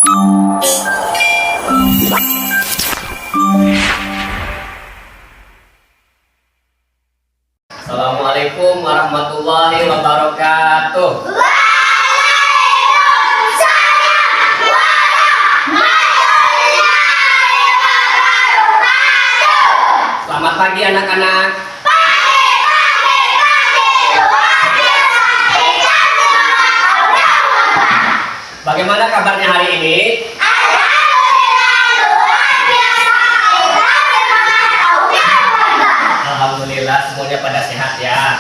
Assalamualaikum warahmatullahi wabarakatuh. Selamat pagi anak-anak. Bagaimana kabarnya hari ini? Alhamdulillah semuanya pada sehat ya.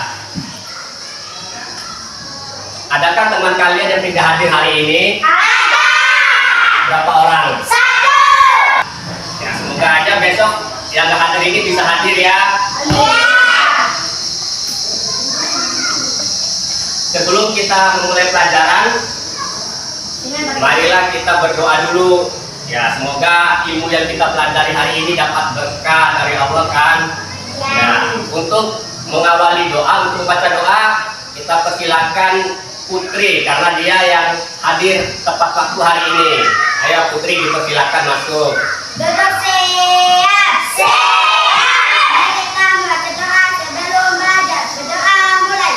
Adakah teman kalian yang tidak hadir hari ini? Ada. Berapa orang? 1. Ya, semoga aja besok yang nggak hadir ini bisa hadir ya. Sebelum kita memulai pelajaran, marilah kita berdoa dulu. Ya, semoga ilmu yang kita pelajari hari ini dapat berkah dari Allah kan. Ya, untuk mengawali doa, untuk membaca doa, kita persilakan Putri karena dia yang hadir tepat waktu hari ini. Ayo Putri, dipersilakan masuk. Duduk siap. Mari kita membaca doa sebelum belajar. Berdoa mulai.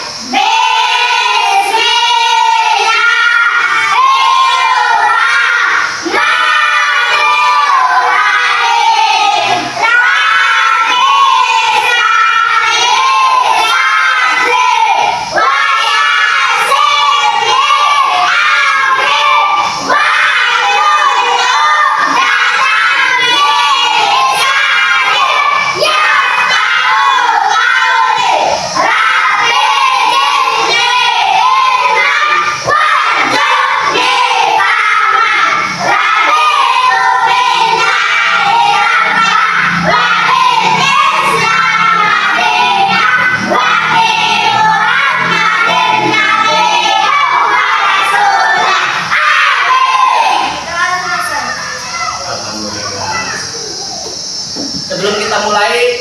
Sebelum kita mulai,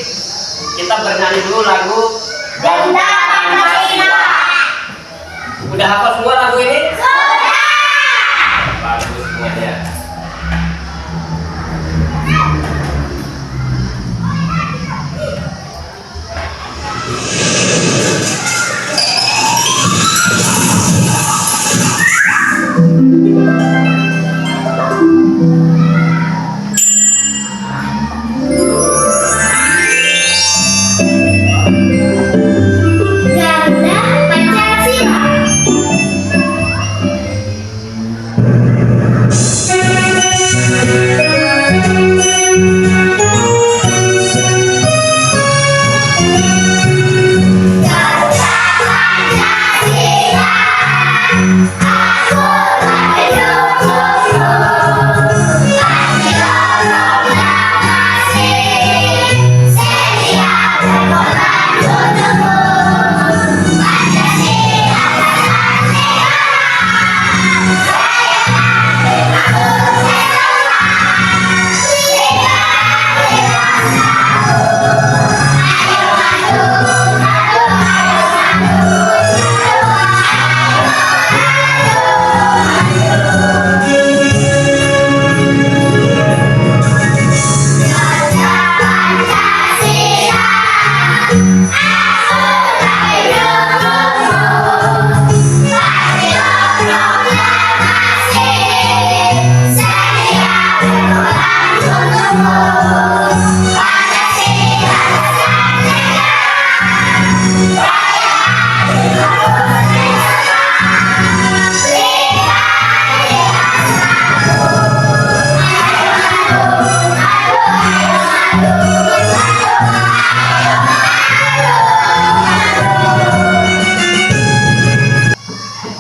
kita bernyanyi dulu lagu Garuda Pancasila. Udah hafal semua lagu ini? Sudah. Bagus semuanya. Garuda Pancasila.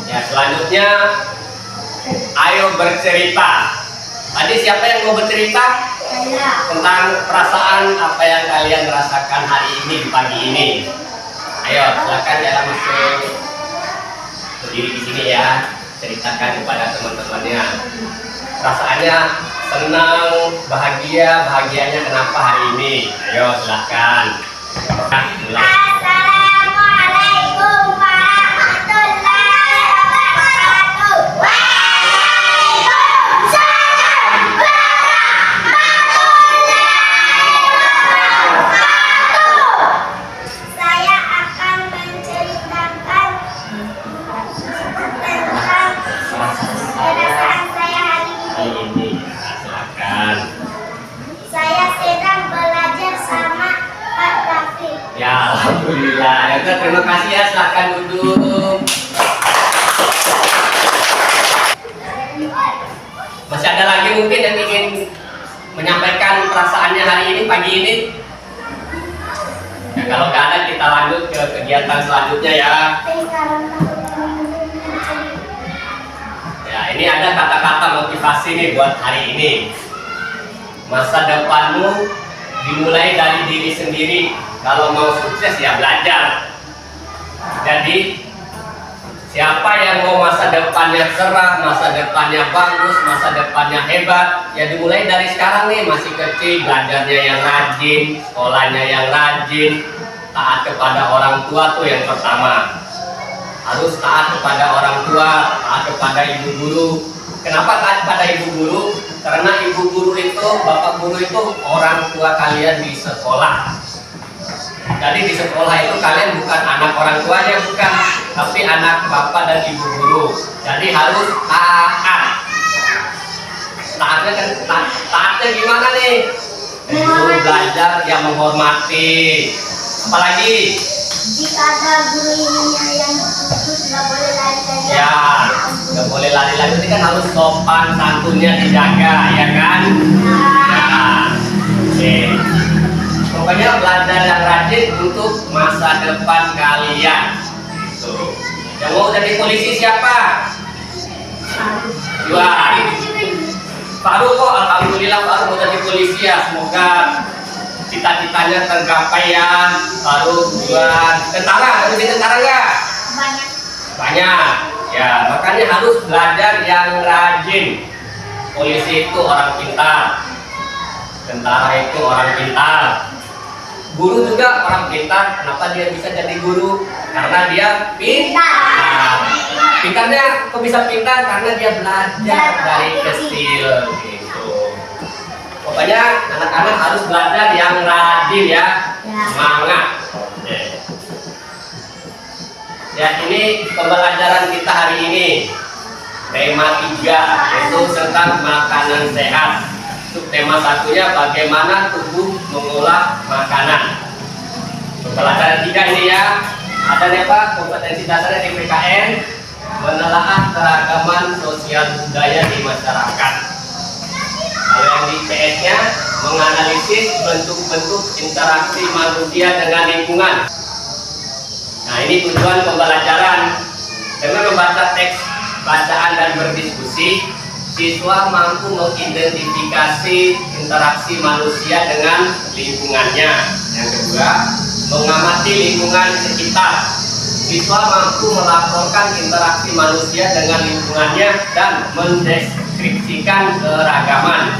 Ya, selanjutnya ayo bercerita. Tadi siapa yang mau bercerita tentang perasaan apa yang kalian rasakan hari ini di pagi ini? Ayo, silakan ya masuk. Berdiri di sini ya. Ceritakan kepada teman-temannya. Perasaannya senang, bahagianya kenapa hari ini? Ayo, silakan. Mulai. Assalamualaikum warahmatullahi wabarakatuh. Waalaikumsalam. terima kasih ya, silakan duduk. Masih ada lagi mungkin yang ingin menyampaikan perasaannya hari ini, pagi ini? Ya, kalau nggak ada kita lanjut ke kegiatan selanjutnya ya. Ya, ini ada kata-kata motivasi nih buat hari ini. Masa depanmu dimulai dari diri sendiri. Kalau mau sukses ya belajar. Jadi siapa yang mau masa depannya cerah, masa depannya bagus, masa depannya hebat, ya dimulai dari sekarang nih, masih kecil, belajarnya yang rajin, sekolahnya yang rajin, taat kepada orang tua tuh yang pertama. Harus taat kepada orang tua, taat kepada ibu guru. Kenapa taat kepada ibu guru? Karena ibu guru itu, bapak guru itu orang tua kalian di sekolah. Jadi di sekolah itu kalian bukan anak orang tuanya, bukan, tapi anak bapak dan ibu guru. Jadi harus taat. Taatnya kan taatnya gimana nih? Itu belajar yang menghormati. Apalagi? Jika ada gurunya yang putus, nggak boleh lari-lari. Ya, nggak boleh lari-lari. Ini kan harus sopan santunnya dijaga, ya kan? Nah, oke. Pokoknya belajar yang rajin untuk masa depan kalian. Gitu. Yang mau jadi polisi siapa? Juan. Faru kok, alhamdulillah Faru mau jadi polisi ya. Semoga cita-citanya tergapai ya. Faru, Juan. Tentara, kamu jadi tentara nggak? Banyak. Banyak. Ya, makanya harus belajar yang rajin. Polisi itu orang pintar. Tentara itu orang pintar. Guru juga orang pintar. Kenapa dia bisa jadi guru? Karena dia pintar. Pintarnya kok bisa pintar? Karena dia belajar dari kecil gitu. Pokoknya anak-anak harus belajar yang rajin ya. Semangat. Oke. Ya, ini pembelajaran kita hari ini. Tema 3 yaitu tentang makanan sehat. Untuk tema satunya bagaimana tubuh mengolah makanan. Pembelajaran 3 ini ya, ada nih Pak, kompetensi dasarnya di PKN, menelaah keragaman sosial budaya di masyarakat. Kalau yang di PS-nya, menganalisis bentuk-bentuk interaksi manusia dengan lingkungan. Nah, ini tujuan pembelajaran. Dengan membaca teks bacaan dan berdiskusi, siswa mampu mengidentifikasi interaksi manusia dengan lingkungannya. Yang kedua, mengamati lingkungan sekitar. Siswa mampu melaporkan interaksi manusia dengan lingkungannya dan mendeskripsikan keragaman.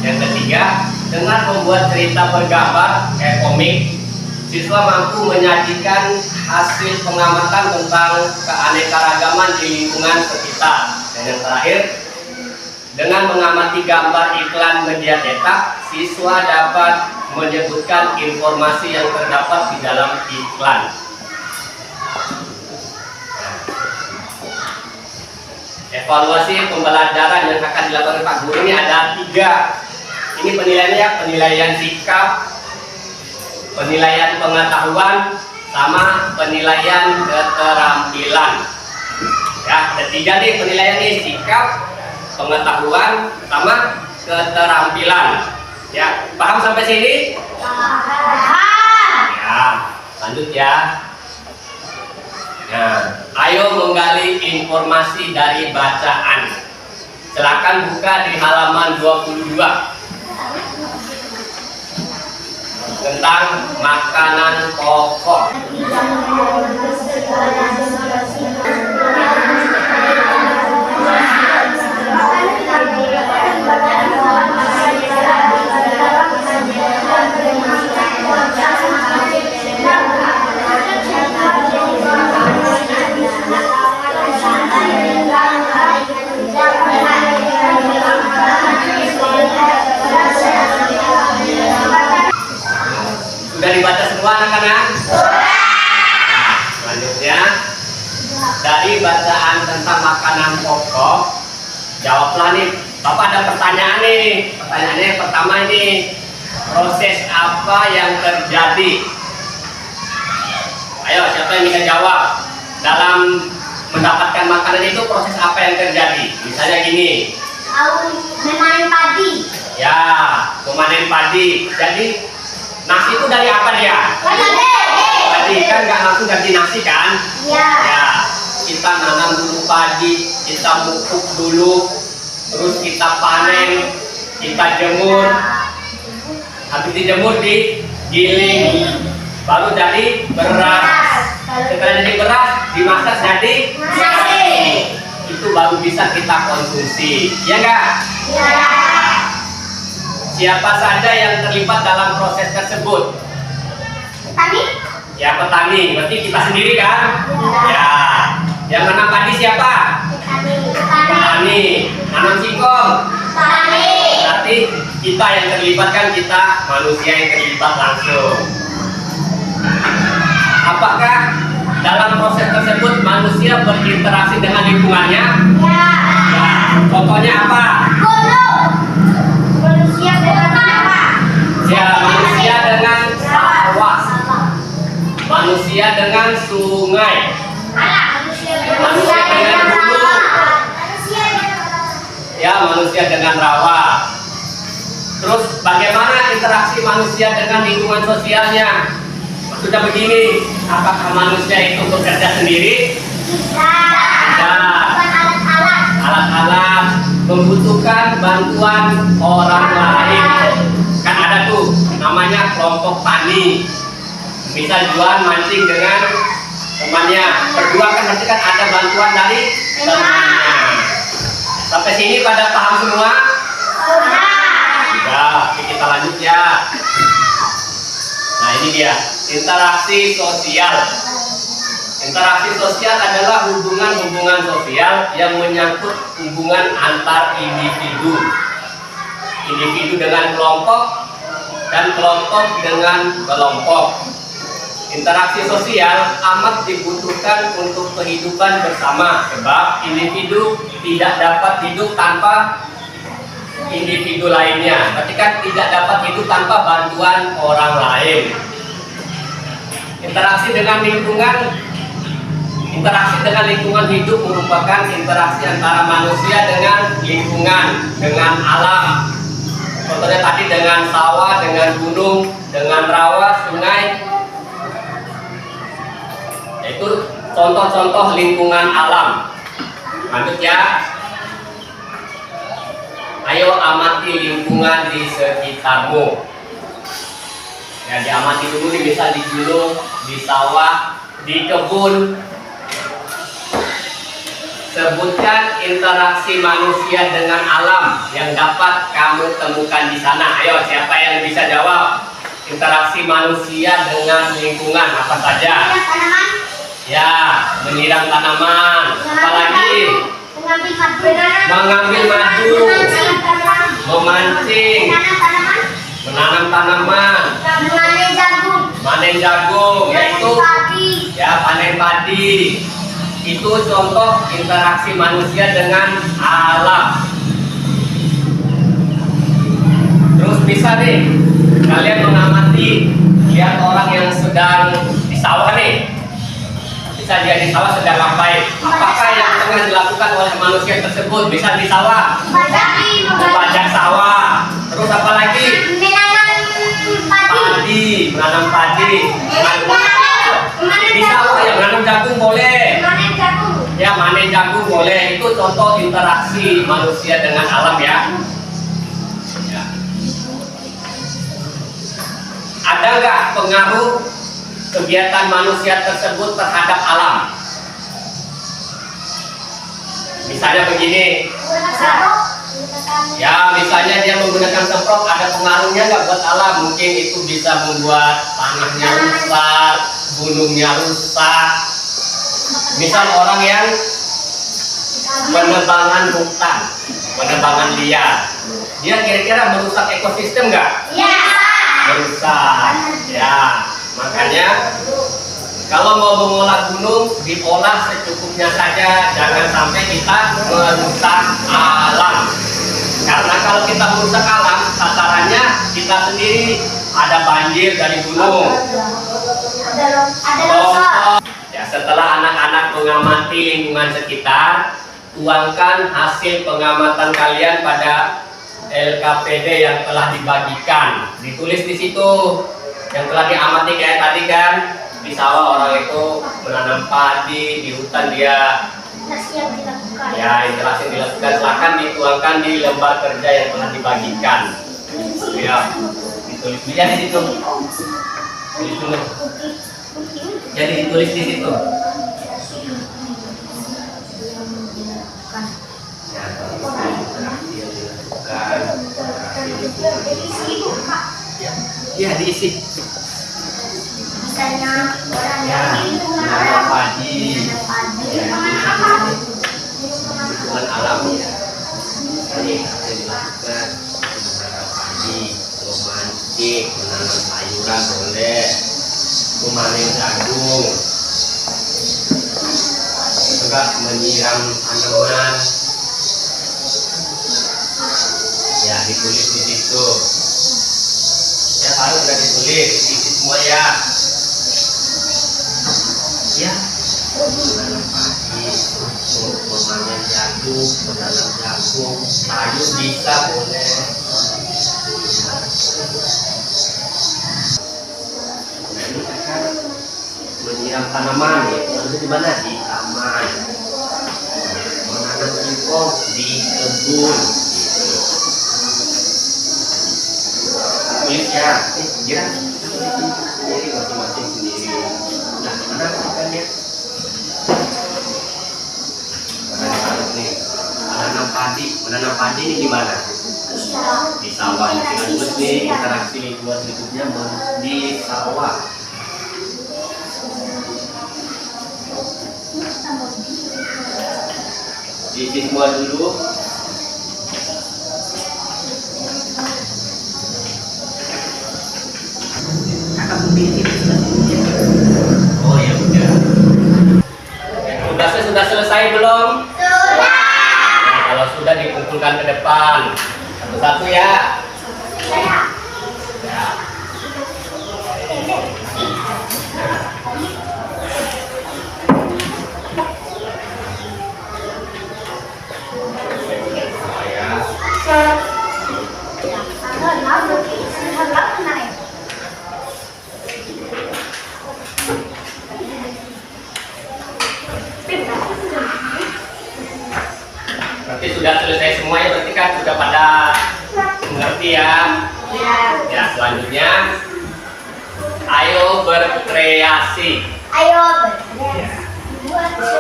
Yang ketiga, dengan membuat cerita bergambar kayak komik, siswa mampu menyajikan hasil pengamatan tentang keanekaragaman di lingkungan sekitar. Dan yang terakhir, dengan mengamati gambar iklan media cetak, siswa dapat menyebutkan informasi yang terdapat di dalam iklan. Evaluasi pembelajaran yang akan dilakukan Pak Guru ini ada 3. Ini penilaiannya, penilaian sikap, penilaian pengetahuan, sama penilaian keterampilan. Ya, ada 3 nih penilaian nih, sikap, pengetahuan, sama keterampilan. Ya, paham sampai sini? Paham. Ya, lanjut ya. Nah, ayo menggali informasi dari bacaan. Silakan buka di halaman 22 tentang makanan pokok. Sudah dibaca semua anak-anak? Selanjutnya, dari bacaan tentang makanan pokok, jawablah nih. Bapak ada pertanyaan nih. Pertanyaannya yang pertama ini, proses apa yang terjadi? Ayo, siapa yang bisa jawab? Dalam mendapatkan makanan itu proses apa yang terjadi? Misalnya gini. Memanen padi. Ya, memanen padi. Jadi nasi itu dari apa dia? Padi kan nggak langsung ganti nasi kan? Ya. Ya, kita nanam dulu padi, kita mukuk dulu, terus kita panen, kita jemur. Habis dijemur digiling, baru jadi beras. Setelah jadi beras, dimasak jadi Nasi. itu baru bisa kita konsumsi, ya enggak? Ya. Siapa saja yang terlibat dalam proses tersebut? Petani. Ya petani, berarti kita sendiri kan? Ya. Yang menanam padi siapa? Petani. Petani. Nanam singkong. Petani. Berarti kita yang terlibat kan, kita manusia yang terlibat langsung. Apakah dalam proses tersebut manusia berinteraksi dengan lingkungannya? Ya. Ya. Contohnya apa? Gunung. Manusia dengan apa? Ya, manusia dengan sawah, manusia dengan sungai, Manusia manusia dengan gunung, Manusia ya manusia dengan rawa. Terus bagaimana interaksi manusia dengan lingkungan sosialnya? Maksudnya begini, apakah manusia itu bekerja sendiri? Tidak. Alat-alat. Alat-alat membutuhkan bantuan orang lain. Kan ada tuh namanya kelompok tani. Bisa jual mancing dengan temannya. Berdua kan berarti kan ada bantuan dari temannya. Sampai sini pada paham semua? Ya, oke, kita lanjut ya. Nah ini dia interaksi sosial. Interaksi sosial adalah hubungan-hubungan sosial yang menyangkut hubungan antar individu. Individu dengan kelompok dan kelompok dengan kelompok. Interaksi sosial amat dibutuhkan untuk kehidupan bersama, sebab individu tidak dapat hidup tanpa individu lainnya. Berarti kan tidak dapat hidup tanpa bantuan orang lain. Interaksi dengan lingkungan hidup merupakan interaksi antara manusia dengan lingkungan, dengan alam. Contohnya tadi dengan sawah, dengan gunung, dengan rawa, sungai. Itu contoh-contoh lingkungan alam. Lanjut ya. Ayo amati lingkungan di sekitarmu. Ya, diamati dulu nih, bisa di gunung, di sawah, di kebun. Sebutkan interaksi manusia dengan alam yang dapat kamu temukan di sana. Ayo, siapa yang bisa jawab? Interaksi manusia dengan lingkungan apa saja? Tanaman. Ya, menyiram tanaman. Apalagi? Mengambil madu. Memancing. Menanam tanaman. Panen jagung, yaitu ya panen padi. Itu contoh interaksi manusia dengan alam. Terus bisa nih kalian mengamati, lihat orang yang sedang di sawah nih. Bisa dia di sawah sedang ngapain? Apakah yang tengah dilakukan oleh manusia tersebut? Bisa di sawah, membajak sawah. Terus apa lagi? Padi, menanam padi. Di sawah ya menanam jagung boleh. Ya manen jagung boleh. Itu contoh interaksi manusia dengan alam ya. Ya. Ada nggak pengaruh kegiatan manusia tersebut terhadap alam? Misalnya begini. Ya, misalnya dia menggunakan semprot, ada pengaruhnya nggak buat alam? Mungkin itu bisa membuat tanahnya rusak, gunungnya rusak. Misal orang yang penebangan hutan, penebangan liar, dia kira-kira merusak ekosistem nggak? Ya. Merusak. Ya, makanya kalau mau mengolah gunung, diolah secukupnya saja, jangan sampai kita merusak alam. Karena kalau kita merusak alam, sasarannya kita sendiri. Ada banjir dari gunung, Ada longsor. Setelah anak-anak mengamati lingkungan sekitar, tuangkan hasil pengamatan kalian pada LKPD yang telah dibagikan. Ditulis di situ yang telah diamati kayak tadi kan, di sawah orang itu menanam padi, di hutan dia Interaksi yang dilakukan. ya interaksi yang dilakukan. Silakan dituangkan di lembar kerja yang telah dibagikan. Ya, ditulis dia di situ. Tulis dulu. Jadi ditulis di situ. Ya, interaksi yang dilakukan. Ya, diisi. Misalnya orang Ya, yang menanam padi. Ya, apa? lingkungan alam ya. Jadi apa yang dilakukan? Menanam padi, memancing, menanam sayuran boleh, memanen jagung, juga menyiram tanaman. Ya, ditulis di situ. Ya, baru udah ditulis, isi semua ya. Ya, menanam padi, memanen jagung, menanam jagung, sayur bisa boleh. Nah, ini kan menyiram tanaman itu ada di mana? Di taman. Menanam singkong di kebun. Gitu. Tulis ya, kira sendiri masing-masing sendiri. Nah, mana ikannya? Menanam padi ini di mana? Di sawah. Terus nih interaksi lingkungan berikutnya di sawah. Diisi semua dulu. Oh ya udah. Tugasnya sudah selesai belum? Sudah. Nah, kalau sudah dikumpulkan ke depan satu-satu ya. Saya. Ya. Berarti sudah selesai semuanya, berarti kan sudah pada mengerti ya. Ya, selanjutnya ayo berkreasi. Ayo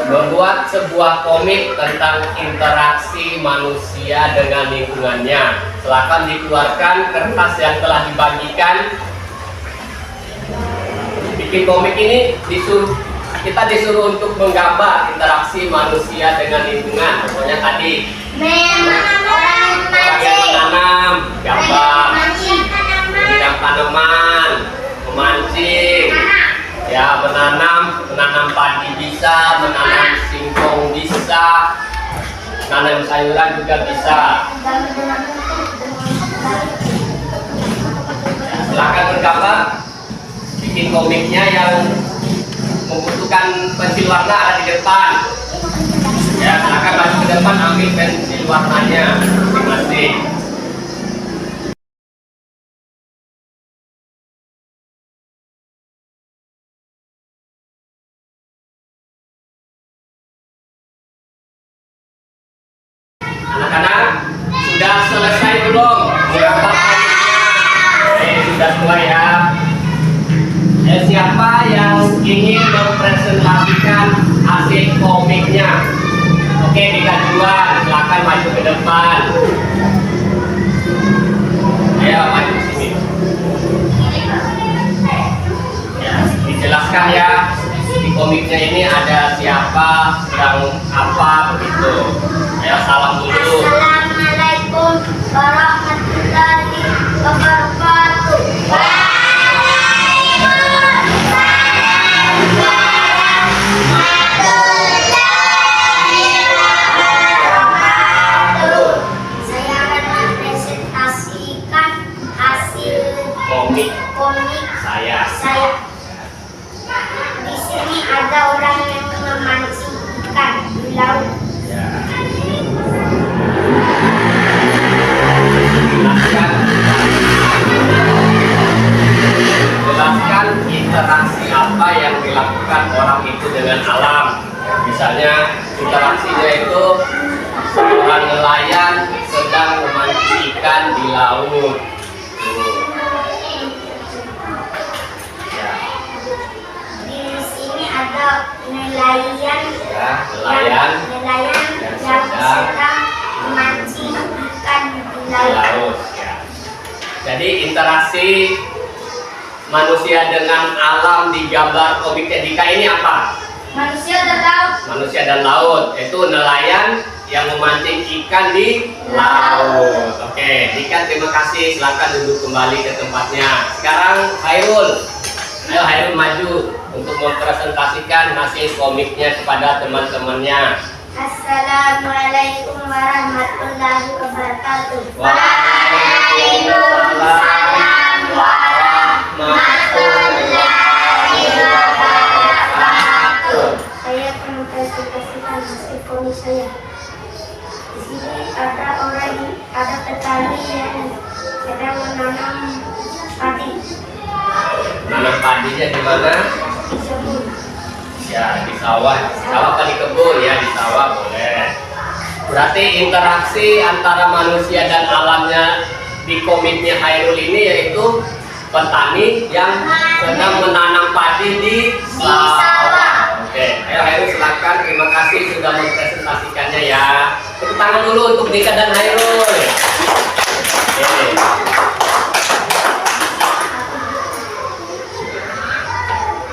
Membuat sebuah komik tentang interaksi manusia dengan lingkungannya. Silakan dikeluarkan kertas yang telah dibagikan. Bikin komik ini kita disuruh untuk menggambar interaksi manusia dengan lingkungan. Pokoknya tadi orang yang menanam, gambar, menyiram tanaman, memancing, ya menanam padi bisa, menanam singkong bisa, menanam sayuran juga bisa. Ya, silakan bergambar, bikin komiknya yang membutuhkan pensil warna ada di depan. Ya, silakan maju ke depan ambil pensil warnanya masing-masing. Anak-anak, sudah selesai belum menggambar komiknya? Sudah semua ya. Siapa yang ingin mempresentasikan hasil komiknya? Oke, dikajuan, silakan maju ke depan. Ayo maju ke sini. Ya, dijelaskan ya. Di komiknya ini ada siapa, sedang apa begitu. Ayo salam dulu. Assalamualaikum warahmatullahi wabarakatuh. Saya akan mempresentasikan hasil Komik komik saya. saya. Di sini ada orang yang ikan di laut. Tuh. Ya, Di sini ada nelayan ya, nelayan yang sedang memancing ikan di di laut. laut. Ya. Jadi interaksi manusia dengan alam di gambar komik Dika ini apa? Manusia dan laut. Manusia dan laut, itu nelayan yang memancing ikan di laut. Oke, Dika terima kasih. Silakan duduk kembali ke tempatnya. Sekarang Hairul, ayo Hairul maju untuk mempresentasikan hasil komiknya kepada teman-temannya. Assalamualaikum warahmatullahi wabarakatuh. Waalaikumsalam warahmatullahi wabarakatuh. Saya akan mempresentasikan hasil komik saya. Di sini ada petani yang sedang menanam padi Nanam padinya di mana? di kebun. Ya, di sawah. Sawah apa di kebun? Ya, di sawah boleh. Berarti interaksi antara manusia dan alamnya di komiknya Hairul ini yaitu petani yang sedang menanam padi di sawah. Oke, ayo Hairul silakan. Terima kasih sudah mempresentasikannya ya. Tepuk tangan dulu untuk Dika dan Hairul. Oke.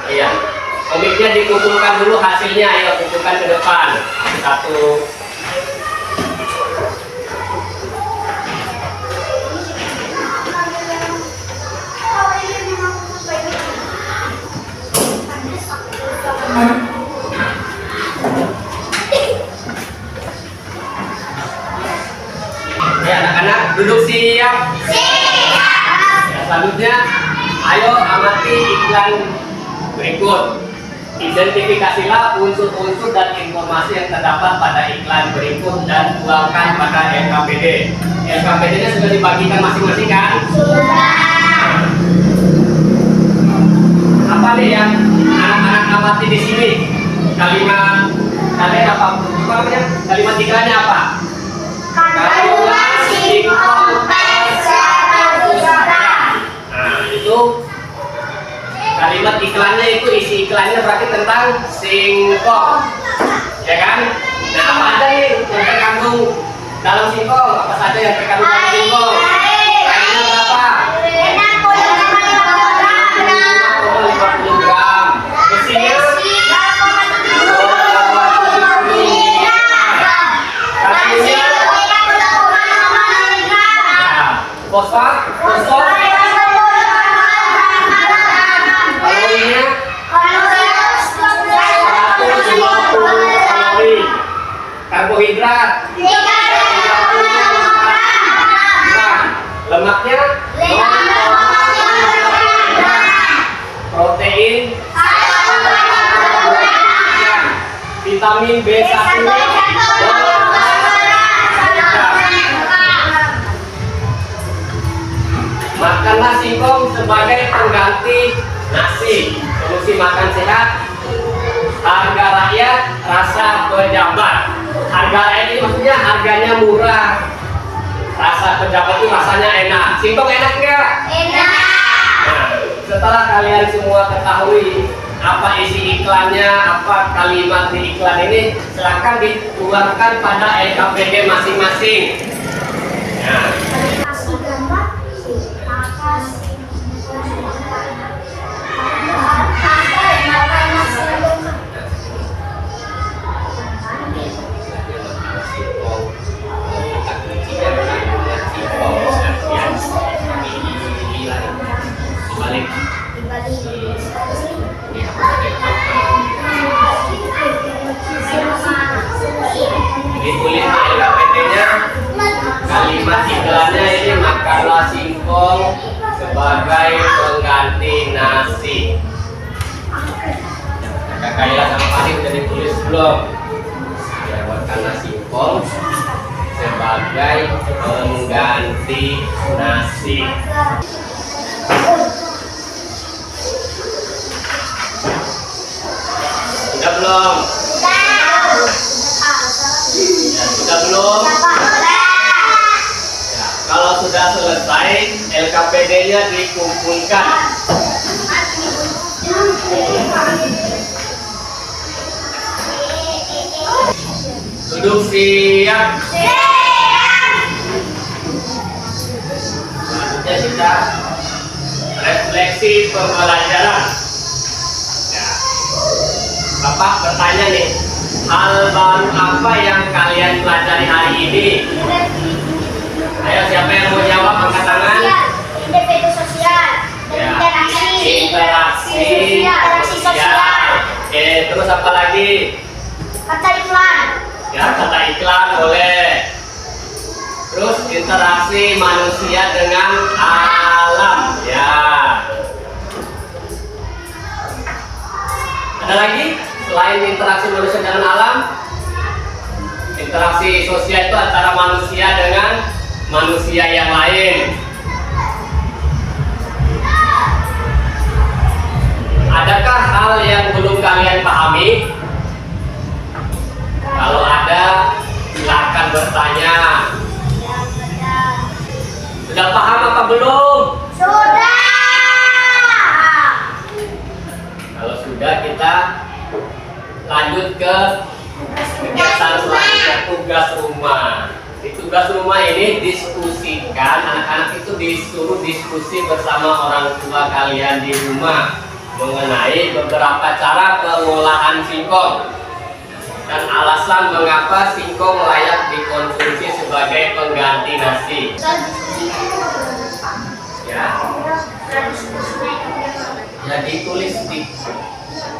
Iya, komiknya dikumpulkan dulu hasilnya, ayo kumpulkan ke depan. Satu. Ya, anak-anak duduk siap. Ya, selanjutnya, ayo amati iklan berikut. Identifikasilah unsur-unsur dan informasi yang terdapat pada iklan berikut dan tuangkan pada LKPD. LKPD-nya sudah dibagikan masing-masing kan? Apa nih yang anak-anak amati di sini? Kalimat apa? Apa namanya? Kalimat iklannya apa? Kandungan singkong Nah, itu kalimat iklannya itu isi iklannya berarti tentang singkong, ya kan? Nah, apa aja nih yang terkandung dalam singkong? Apa saja yang terkandung dalam singkong? Airnya berapa? 5,50 gram. Besinya? Kalsiumnya? Nah, fosfat? Kalorinya? 150 kalori. Karbohidrat? 30 gram. Lemaknya? 0,5 gram. Protein? 1 gram. Vitamin B1 Makanlah singkong sebagai pengganti nasi. Solusi makan sehat. Harga rakyat, rasa pejabat. Harga rakyat ini maksudnya harganya murah. Rasa pejabat itu rasanya enak. Singkong enak nggak? Nah, setelah kalian semua ketahui apa isi iklannya, apa kalimat di iklan ini, silakan dituangkan pada LKPD masing-masing. Nah, ditulis di LKPD-nya kalimat iklannya ini makanlah singkong sebagai pengganti nasi. Kakak Kaila sama Fahri udah ditulis belum? Ya, makanlah singkong sebagai pengganti nasi. Sudah belum? Ya, sudah belum? Ya, kalau Kalau sudah selesai, LKPD-nya dikumpulkan. Duduk siap. Selanjutnya kita refleksi pembelajaran. Ya. Bapak bertanya nih, hal baru apa yang kalian pelajari hari ini? Ayo, siapa yang mau jawab angkat tangan? Individu sosial. Ya. Interaksi sosial. Oke, terus apa lagi? Kata iklan. Ya, kata iklan boleh. Terus interaksi manusia dengan alam. Ya. Ada lagi selain interaksi manusia dengan alam? Interaksi sosial itu antara manusia dengan manusia yang lain. Adakah hal yang belum kalian pahami? Kalau ada, silakan bertanya. Sudah paham apa belum? Sudah. Kalau sudah, kita lanjut ke kegiatan selanjutnya, tugas rumah. Di tugas rumah ini diskusikan, anak-anak itu disuruh diskusi bersama orang tua kalian di rumah mengenai beberapa cara pengolahan singkong dan alasan mengapa singkong layak dikonsumsi sebagai pengganti nasi. Ya, ya ditulis di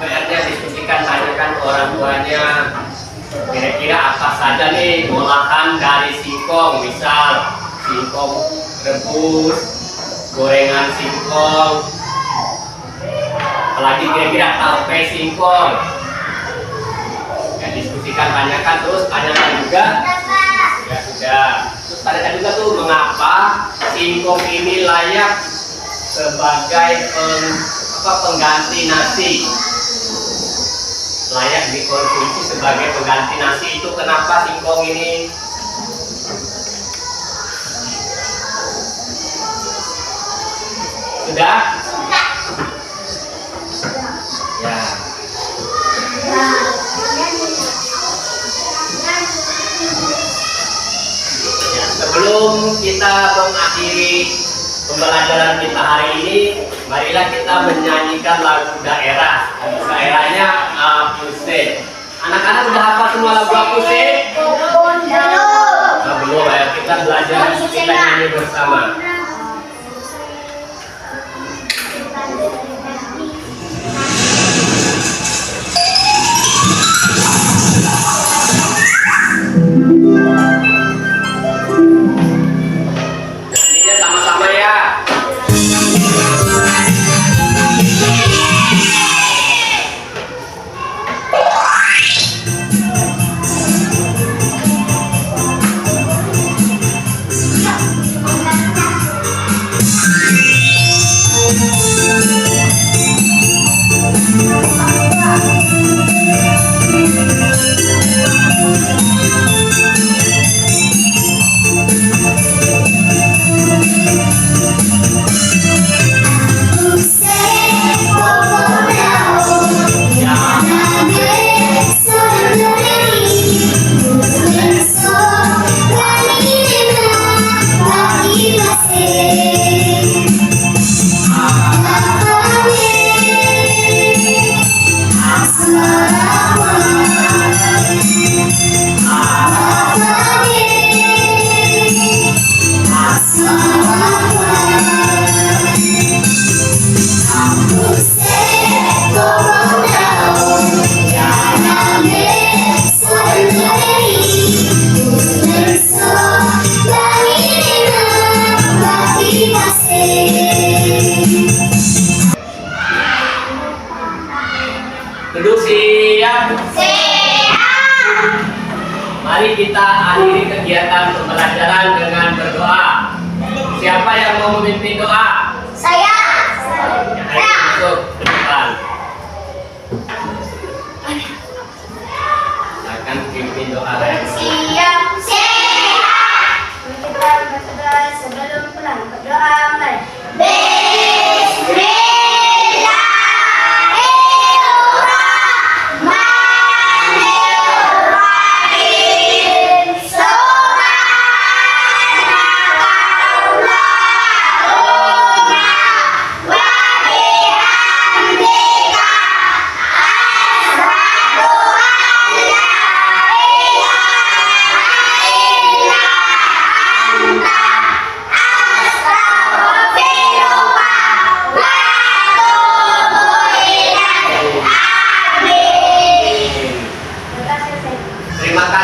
PR-nya, diskusikan, tanyakan ke orang tuanya. Kira-kira apa saja nih olahan dari singkong, misal singkong rebus, gorengan singkong, apalagi kira-kira tape singkong. Ya diskusikan, tanyakan, terus tanyakan juga. Ya sudah. Terus tanyakan juga tuh mengapa singkong ini layak sebagai pengganti nasi. Layak dikonsumsi sebagai pengganti nasi, itu kenapa singkong ini? Sudah? Ya. Ya, sebelum kita mengakhiri pembelajaran kita hari ini, marilah kita menyanyikan lagu daerah. Daerahnya Apuse. Anak-anak udah hafal semua lagu Apuse? Nah, belum ya. Kita belajar, kita nyanyi bersama. Nyanyinya sama-sama ya. Duduk siap. Mari kita akhiri kegiatan pembelajaran dengan berdoa. Siapa yang mau memimpin doa? Saya. Ayo masuk ke depan. Akan pimpin doa. Siap. Kita berdoa sebelum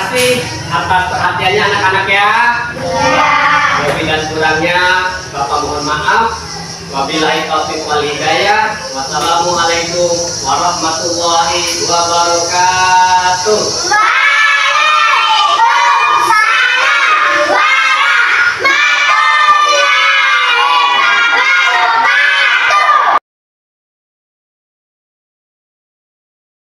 kasih atas perhatiannya anak-anak ya. Iya. Lebih dan kurangnya Bapak mohon maaf. Wabillahi taufiq wal hidayah. Wassalamualaikum warahmatullahi wabarakatuh.